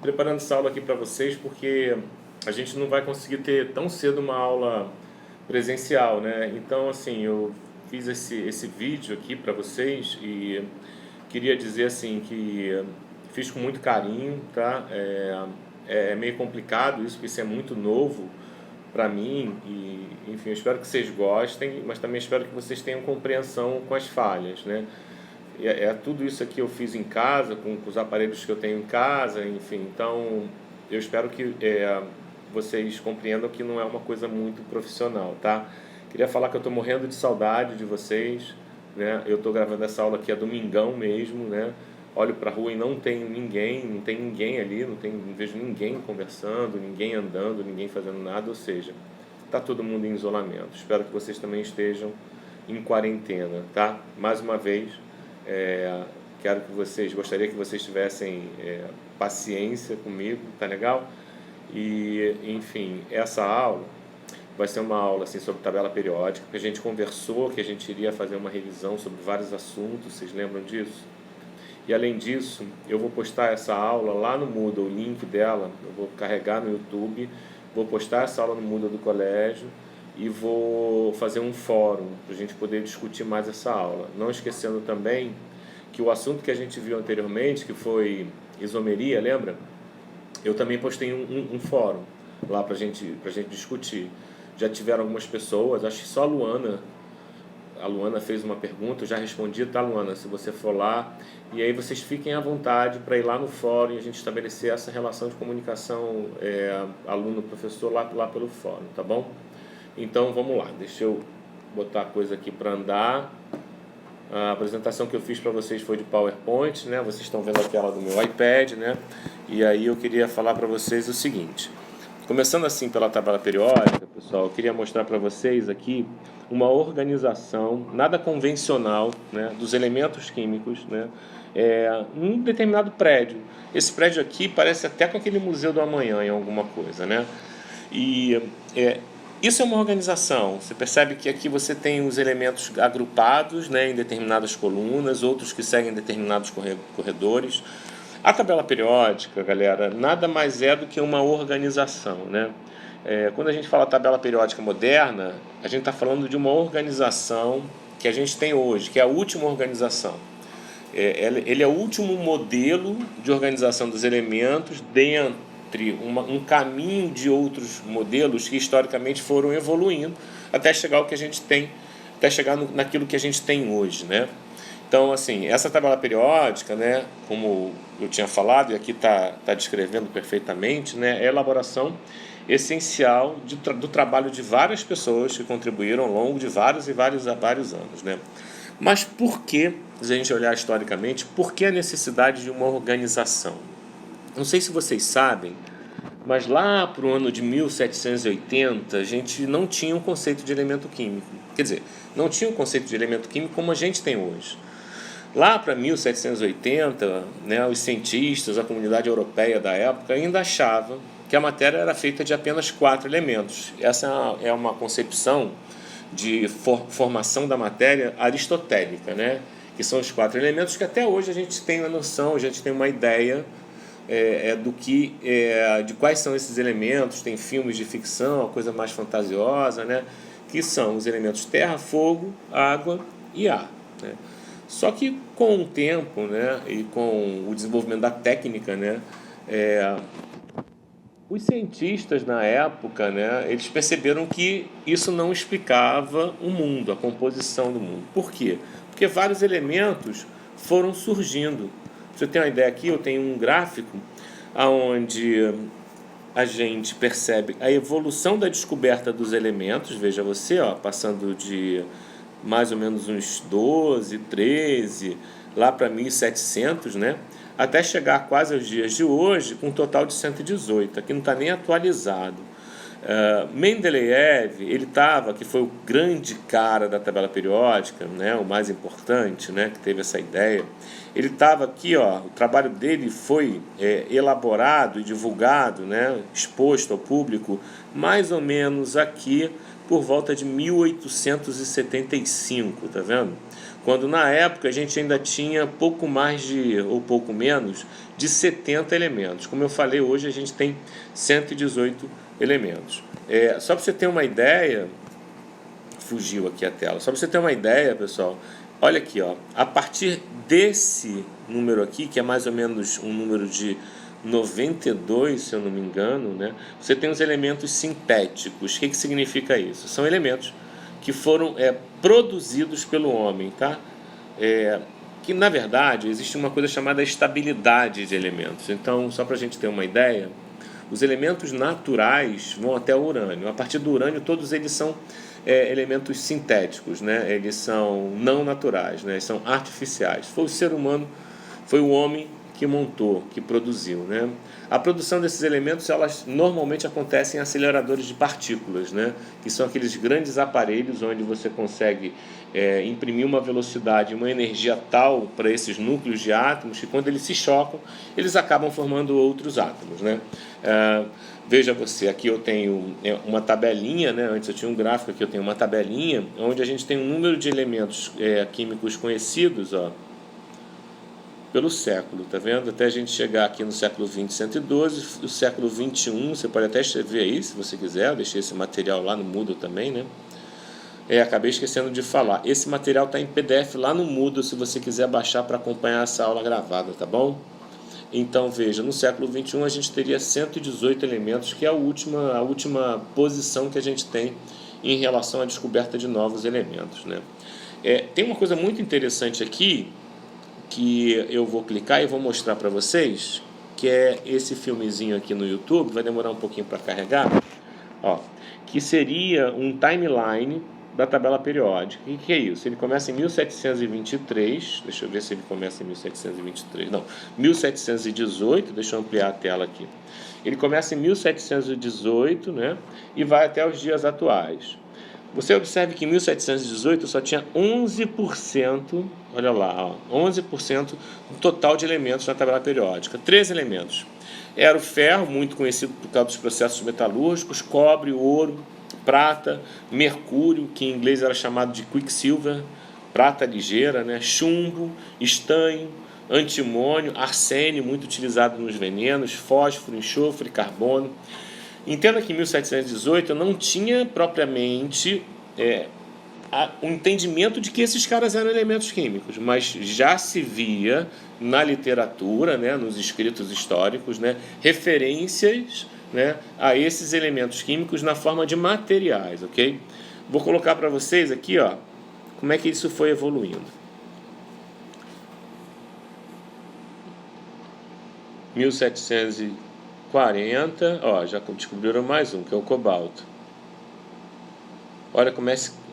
preparando essa aula aqui para vocês porque a gente não vai conseguir ter tão cedo uma aula presencial, né? Então, assim, eu fiz esse vídeo aqui para vocês e queria dizer assim que fiz com muito carinho, tá? É meio complicado isso, porque isso é muito novo para mim e, enfim, eu espero que vocês gostem, mas também espero que vocês tenham compreensão com as falhas, né? Tudo isso aqui eu fiz em casa, com os aparelhos que eu tenho em casa, enfim. Então, eu espero que vocês compreendam que não é uma coisa muito profissional, tá? Queria falar que eu estou morrendo de saudade de vocês, né? Eu estou gravando essa aula aqui a domingão mesmo, né? Olho para a rua e não tem ninguém ali, não vejo ninguém conversando, ninguém andando, ninguém fazendo nada, ou seja, está todo mundo em isolamento. Espero que vocês também estejam em quarentena, tá? Mais uma vez, gostaria que vocês tivessem paciência comigo, tá legal? E, enfim, essa aula vai ser uma aula assim, sobre tabela periódica, que a gente conversou, que a gente iria fazer uma revisão sobre vários assuntos, vocês lembram disso? E além disso, eu vou postar essa aula lá no Moodle, o link dela, eu vou carregar no YouTube, vou postar essa aula no Moodle do colégio e vou fazer um fórum para a gente poder discutir mais essa aula. Não esquecendo também que o assunto que a gente viu anteriormente, que foi isomeria, lembra? Eu também postei um fórum lá para gente discutir. Já tiveram algumas pessoas, acho que só a Luana fez uma pergunta, eu já respondi, tá, Luana? Se você for lá, e aí vocês fiquem à vontade para ir lá no fórum e a gente estabelecer essa relação de comunicação aluno-professor lá pelo fórum, tá bom? Então vamos lá, deixa eu botar a coisa aqui para andar. A apresentação que eu fiz para vocês foi de PowerPoint, né? Vocês estão vendo a tela do meu iPad, né? E aí eu queria falar para vocês o seguinte. Começando assim pela tabela periódica, pessoal, eu queria mostrar para vocês aqui uma organização nada convencional, né, dos elementos químicos, né, em um determinado prédio. Esse prédio aqui parece até com aquele Museu do Amanhã em alguma coisa, né? E isso é uma organização. Você percebe que aqui você tem os elementos agrupados, né, em determinadas colunas, outros que seguem determinados corredores. A tabela periódica, galera, nada mais é do que uma organização, né? Quando a gente fala tabela periódica moderna, a gente está falando de uma organização que a gente tem hoje, que é a última organização. Ele é o último modelo de organização dos elementos dentre um caminho de outros modelos que historicamente foram evoluindo até chegar ao que a gente tem, até chegar naquilo que a gente tem hoje, né? Então, assim, essa tabela periódica, né, como eu tinha falado, e aqui está descrevendo perfeitamente, né, é a elaboração essencial do trabalho de várias pessoas que contribuíram ao longo de vários anos, né? Mas por que, se a gente olhar historicamente, por que a necessidade de uma organização? Não sei se vocês sabem, mas lá para o ano de 1780, a gente não tinha um conceito de elemento químico. Quer dizer, não tinha um conceito de elemento químico como a gente tem hoje. Lá para 1780, né, os cientistas, a comunidade europeia da época ainda achavam que a matéria era feita de apenas 4 elementos. Essa é uma concepção de formação da matéria aristotélica, né, que são os 4 elementos que até hoje a gente tem uma noção, a gente tem uma ideia de quais são esses elementos. Tem filmes de ficção, a coisa mais fantasiosa, né, que são os elementos terra, fogo, água e ar, né? Só que com o tempo, né, e com o desenvolvimento da técnica, né, os cientistas na época, né, eles perceberam que isso não explicava o mundo, a composição do mundo. Por quê? Porque vários elementos foram surgindo. Pra você ter uma ideia aqui, eu tenho um gráfico onde a gente percebe a evolução da descoberta dos elementos. Veja você, passando de mais ou menos uns 12, 13, lá para 1700, né? Até chegar quase aos dias de hoje, com um total de 118. Aqui não está nem atualizado. Mendeleev, que foi o grande cara da tabela periódica, né? O mais importante, né? Que teve essa ideia. Ele estava aqui, o trabalho dele foi elaborado e divulgado, né? Exposto ao público, mais ou menos aqui, por volta de 1875, tá vendo? quando na época a gente ainda tinha pouco mais de, ou pouco menos, de 70 elementos. Como eu falei, hoje a gente tem 118 elementos. Só para você ter uma ideia, fugiu aqui a tela, só para você ter uma ideia, pessoal, olha aqui, ó, a partir desse número aqui, que é mais ou menos um número de 92, se eu não me engano, né? Você tem os elementos sintéticos. O que significa isso? São elementos que foram produzidos pelo homem, tá? Que na verdade existe uma coisa chamada estabilidade de elementos. Então, só para a gente ter uma ideia, os elementos naturais vão até o urânio. A partir do urânio, todos eles são elementos sintéticos, né? Eles são não naturais, né? Eles são artificiais. Foi o ser humano, foi o homem que montou, que produziu, né? A produção desses elementos, elas normalmente acontecem em aceleradores de partículas, né? Que são aqueles grandes aparelhos onde você consegue imprimir uma velocidade, uma energia tal para esses núcleos de átomos que quando eles se chocam, eles acabam formando outros átomos, né? Veja você, aqui eu tenho uma tabelinha, né? Antes eu tinha um gráfico, aqui eu tenho uma tabelinha onde a gente tem um número de elementos químicos conhecidos, ó, pelo século, tá vendo? Até a gente chegar aqui no século 20, 112, o século 21, você pode até escrever aí, se você quiser, eu deixei esse material lá no Moodle também, né? Acabei esquecendo de falar, esse material está em PDF lá no Moodle, se você quiser baixar para acompanhar essa aula gravada, tá bom? Então, veja, no século 21 a gente teria 118 elementos, que é a última posição que a gente tem em relação à descoberta de novos elementos, né? Tem uma coisa muito interessante aqui, que eu vou clicar e vou mostrar para vocês, que é esse filmezinho aqui no YouTube, vai demorar um pouquinho para carregar, ó, que seria um timeline da tabela periódica. O que é isso? Ele começa em 1723, deixa eu ver se ele começa em 1723, não, 1718, deixa eu ampliar a tela aqui. Ele começa em 1718, né, e vai até os dias atuais. Você observe que em 1718 só tinha 11%, olha lá, ó, 11% do total de elementos na tabela periódica. 3 elementos. Era o ferro, muito conhecido por causa dos processos metalúrgicos, cobre, ouro, prata, mercúrio, que em inglês era chamado de quicksilver, prata ligeira, né? Chumbo, estanho, antimônio, arsênio, muito utilizado nos venenos, fósforo, enxofre, carbono. Entenda que em 1718 não tinha propriamente o entendimento de que esses caras eram elementos químicos, mas já se via na literatura, né, nos escritos históricos, né, referências, né, a esses elementos químicos na forma de materiais, ok? Vou colocar para vocês aqui, ó, como é que isso foi evoluindo. 1740, ó, já descobriram mais um, que é o cobalto. Olha,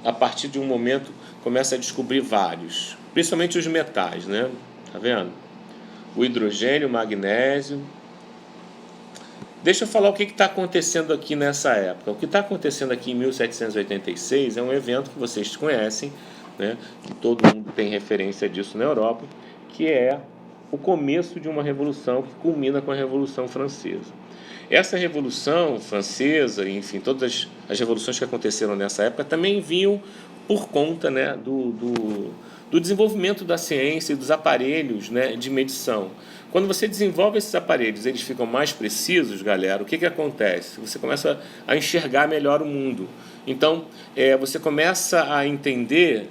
a partir de um momento começa a descobrir vários, principalmente os metais, né? Tá vendo? O hidrogênio, o magnésio. Deixa eu falar o que está acontecendo aqui nessa época. O que está acontecendo aqui em 1786 é um evento que vocês conhecem, né? Que todo mundo tem referência disso na Europa, que é o começo de uma revolução que culmina com a Revolução Francesa. Essa Revolução Francesa, enfim, todas as revoluções que aconteceram nessa época também vinham por conta, né, do desenvolvimento da ciência e dos aparelhos, né, de medição. Quando você desenvolve esses aparelhos, eles ficam mais precisos, galera, o que acontece? Você começa a enxergar melhor o mundo. Então, você começa a entender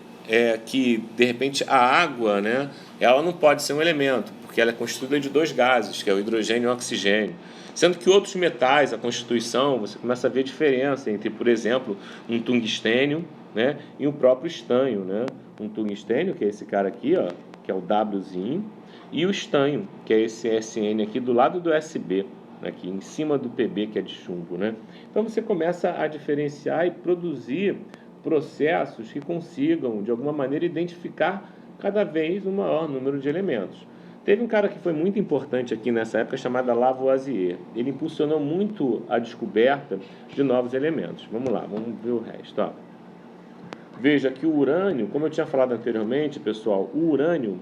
que, de repente, a água, né, ela não pode ser um elemento, porque ela é constituída de 2 gases, que é o hidrogênio e o oxigênio. Sendo que outros metais, a constituição, você começa a ver a diferença entre, por exemplo, um tungstênio, né, e o próprio estanho, né? Um tungstênio, que é esse cara aqui, ó, que é o Wzinho, e o estanho, que é esse SN aqui do lado do SB, aqui em cima do PB, que é de chumbo, né? Então você começa a diferenciar e produzir processos que consigam, de alguma maneira, identificar cada vez um maior número de elementos. Teve um cara que foi muito importante aqui nessa época, chamado Lavoisier. Ele impulsionou muito a descoberta de novos elementos. Vamos lá, vamos ver o resto. Ó. Veja que o urânio, como eu tinha falado anteriormente, pessoal, o urânio,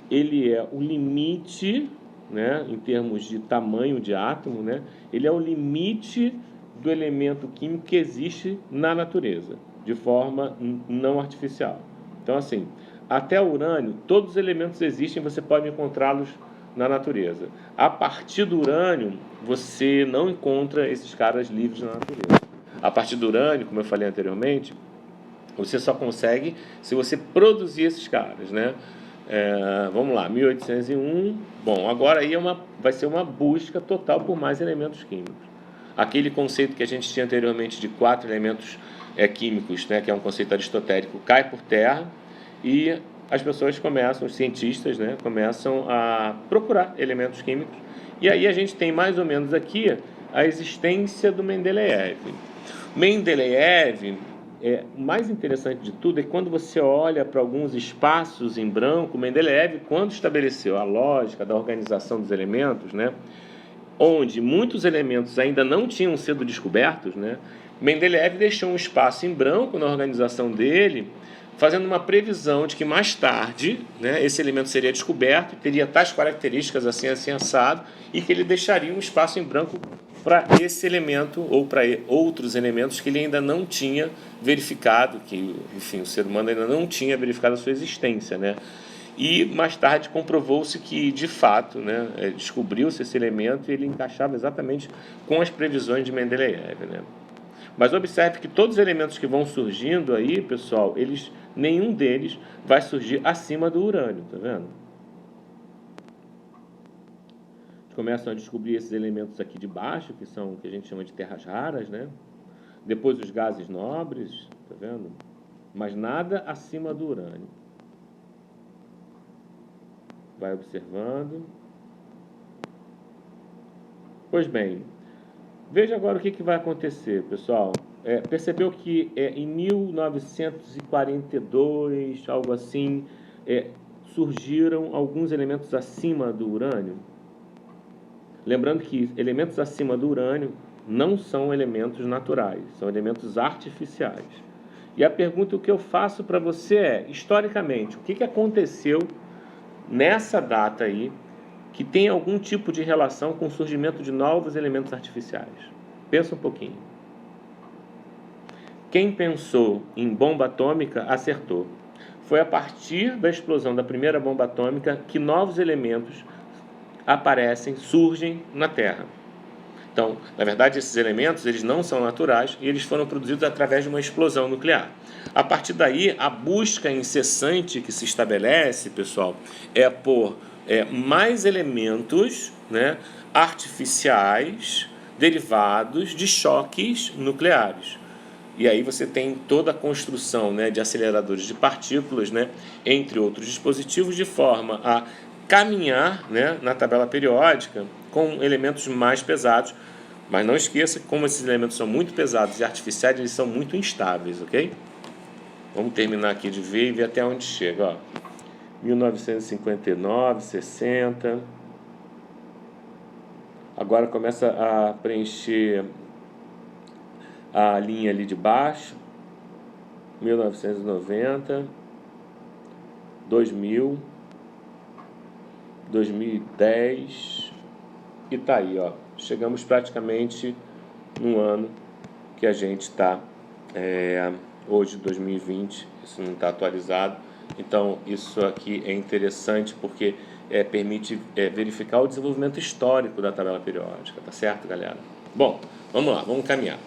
ele é o limite, né, em termos de tamanho de átomo, né, ele é o limite do elemento químico que existe na natureza, de forma não artificial. Então, assim, até o urânio, todos os elementos existem, você pode encontrá-los na natureza. A partir do urânio, você não encontra esses caras livres na natureza. A partir do urânio, como eu falei anteriormente, você só consegue se você produzir esses caras, né? Vamos lá, 1801. Bom, agora aí vai ser uma busca total por mais elementos químicos. Aquele conceito que a gente tinha anteriormente de 4 elementos químicos, né, que é um conceito aristotélico, cai por terra e as pessoas começam, os cientistas, né, começam a procurar elementos químicos. E aí a gente tem mais ou menos aqui a existência do Mendeleev. Mendeleev, o mais interessante de tudo é que quando você olha para alguns espaços em branco, Mendeleev, quando estabeleceu a lógica da organização dos elementos, né, onde muitos elementos ainda não tinham sido descobertos, né, Mendeleev deixou um espaço em branco na organização dele, fazendo uma previsão de que mais tarde, né, esse elemento seria descoberto, teria tais características assim, assim, assado, e que ele deixaria um espaço em branco para esse elemento ou para outros elementos que ele ainda não tinha verificado, que, enfim, o ser humano ainda não tinha verificado a sua existência, né? E mais tarde comprovou-se que, de fato, né, descobriu-se esse elemento e ele encaixava exatamente com as previsões de Mendeleev, né? Mas observe que todos os elementos que vão surgindo aí, pessoal, nenhum deles vai surgir acima do urânio, tá vendo? Começam a descobrir esses elementos aqui de baixo, que são o que a gente chama de terras raras, né? Depois os gases nobres, tá vendo? Mas nada acima do urânio. Vai observando. Pois bem, veja agora o que vai acontecer, pessoal. Percebeu que em 1942, algo assim, surgiram alguns elementos acima do urânio? Lembrando que elementos acima do urânio não são elementos naturais, são elementos artificiais. E a pergunta que eu faço para você é, historicamente, o que aconteceu nessa data aí que tem algum tipo de relação com o surgimento de novos elementos artificiais? Pensa um pouquinho. Quem pensou em bomba atômica acertou. Foi a partir da explosão da primeira bomba atômica que novos elementos aparecem, surgem na Terra. Então, na verdade, esses elementos eles não são naturais e eles foram produzidos através de uma explosão nuclear. A partir daí, a busca incessante que se estabelece, pessoal, é por mais elementos, né, artificiais derivados de choques nucleares. E aí você tem toda a construção, né, de aceleradores de partículas, né, entre outros dispositivos, de forma a caminhar, né, na tabela periódica com elementos mais pesados. Mas não esqueça que, como esses elementos são muito pesados e artificiais, eles são muito instáveis, ok? Vamos terminar aqui de ver e ver até onde chega. Ó. 1959, 60. Agora começa a preencher a linha ali de baixo. 1990, 2000, 2010 e tá aí, ó. Chegamos praticamente no ano que a gente está hoje, 2020. Isso não está atualizado. Então, isso aqui é interessante porque permite verificar o desenvolvimento histórico da tabela periódica, tá certo, galera? Bom, vamos lá, vamos caminhar.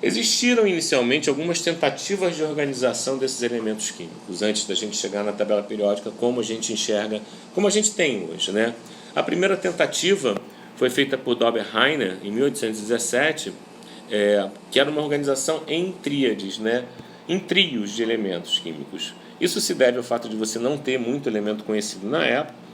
Existiram inicialmente algumas tentativas de organização desses elementos químicos, antes da gente chegar na tabela periódica, como a gente enxerga, como a gente tem hoje, né? A primeira tentativa foi feita por Dobereiner em 1817, que era uma organização em tríades, né? Em trios de elementos químicos. Isso se deve ao fato de você não ter muito elemento conhecido na época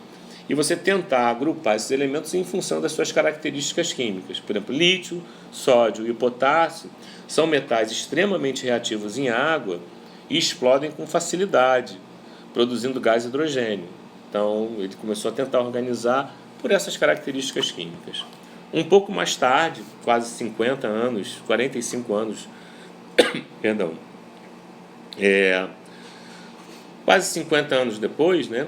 e você tentar agrupar esses elementos em função das suas características químicas. Por exemplo, lítio, sódio e potássio são metais extremamente reativos em água e explodem com facilidade, produzindo gás hidrogênio. Então, ele começou a tentar organizar por essas características químicas. Um pouco mais tarde, quase 50 anos, 45 anos, perdão, quase 50 anos depois, né,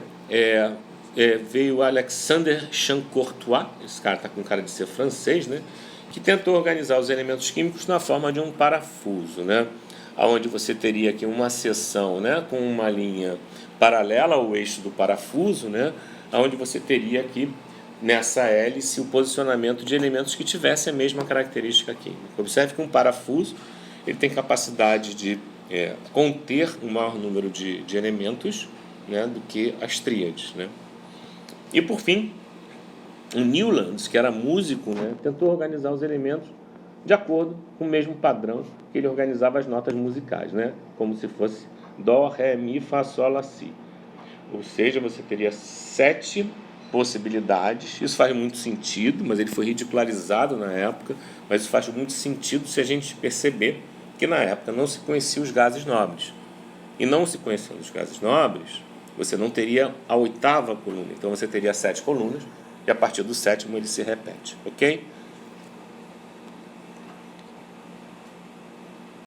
veio Alexander Champ-Courtois, esse cara está com cara de ser francês, né, que tentou organizar os elementos químicos na forma de um parafuso, né, onde você teria aqui uma seção, né, com uma linha paralela ao eixo do parafuso, né? Onde você teria aqui nessa hélice o posicionamento de elementos que tivessem a mesma característica química. Observe que um parafuso ele tem capacidade de conter um maior número de elementos, né, do que as tríades, né? E por fim, o Newlands, que era músico, né, tentou organizar os elementos de acordo com o mesmo padrão que ele organizava as notas musicais, né? Como se fosse Dó, Ré, Mi, Fá, Sol, Lá, Si. Ou seja, você teria 7 possibilidades. Isso faz muito sentido, mas ele foi ridicularizado na época. Mas isso faz muito sentido se a gente perceber que na época não se conhecia os gases nobres. E não se conhecendo os gases nobres, você não teria a 8ª coluna. Então você teria 7 colunas e a partir do 7º ele se repete, ok?